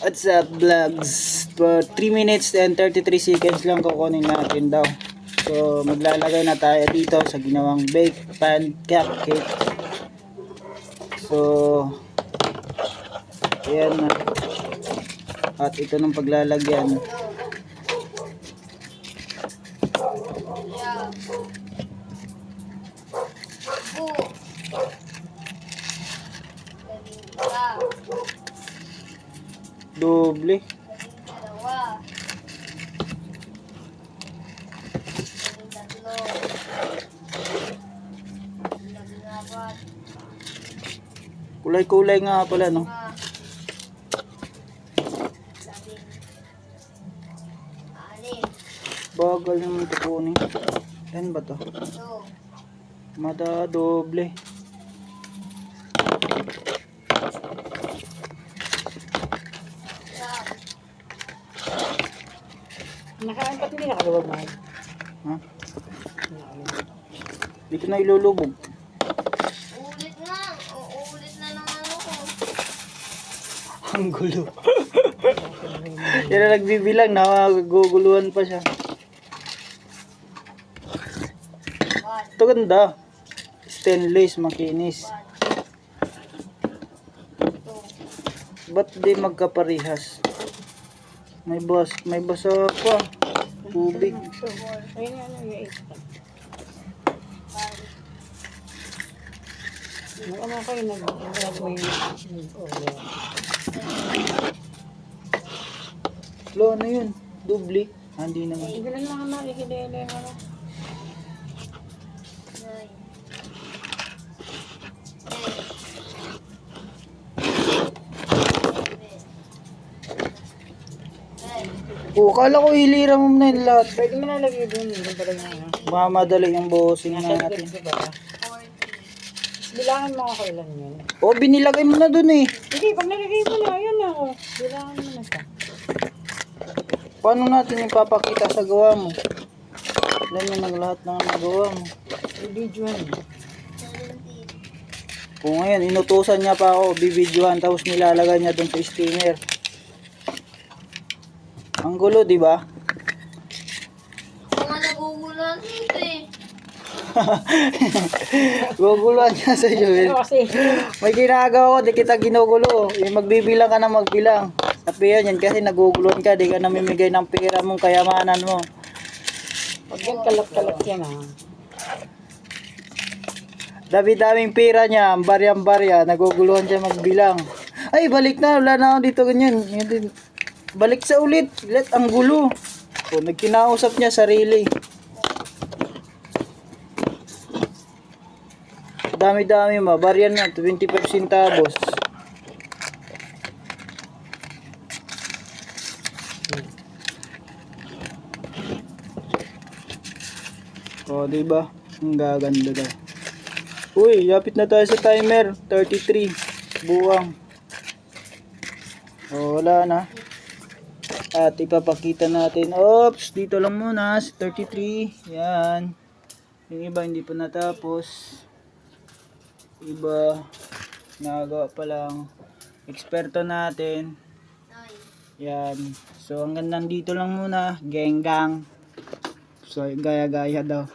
What's up vlogs? For 3 minutes and 33 seconds lang kukunin natin daw. So maglalagay na tayo dito sa ginawang bake pan cupcake. So ayan na. At ito ng paglalagyan. Doble. Kulay-kulay nga pala, no? Bagal naman ito kunin. Yan ba to? Mada doble. Nakain pati nila kalawag mahal. Ha? Dito na ilulubog. Ulit na. Uulit na naman ako. Ang gulo. Yan na nagbibilang. Naguguluhan pa siya. Ito ganda. Stainless, makinis. Ba't di magkaparihas? May basa pa. Tubig. Ayun na yung 8. Ano kayo nag-grab mo yung Lo, ano yun? Dubli? Hindi naman. Hindi lang mga makikidele yung ano. Kala ko hilira mo na yung lahat. Pwede mo nalagay doon. Doon pala yung ano. Mamadali yung bossing Nasa natin. likod diba? Bilangan mo ako ilan yun. O, binilagay mo na dun eh. Hindi, pag nalagay mo na, yun na ako. Bilangan mo na siya. Paano natin ipapakita sa gawa mo? Alam mo ng lahat ng nagawa mo. I-videoan mo. Kung ngayon, inutusan niya pa ako, bibidyohan, tapos nilalagay niya dun sa steamer. Ang gulo, di ba? Mga nagugulan dito eh. Guguluhan niya sa iyo. Pero kasi, May ginagawa ko, di kita ginugulo. Yung magbibilang ka na magbilang. Sabihan yan kasi naguguluhan ka, di ka namimigay ng pera mong kayamanan mo. pag yan kalat-kalat yan ha. Dami-daming pera niya, barya-barya, naguguluhan siya magbilang. Ay, balik na, wala na ako dito ganyan. Yun din. Balik sa ulit, ang gulo. O, nagkinausap niya sarili. Dami-dami ma, barya na, 25 centavos. O, diba? Ang gaganda daw. Uy, yapit na tayo sa timer. 33. Buwang. O, wala na. At ipapakita natin. Oops, dito lang muna. Sa 33. Yan. Yung iba hindi pa natapos. Iba. Nagawa pa lang. Eksperto natin. Yan. So, hanggang nandito lang muna. Genggang. So, gaya-gaya daw.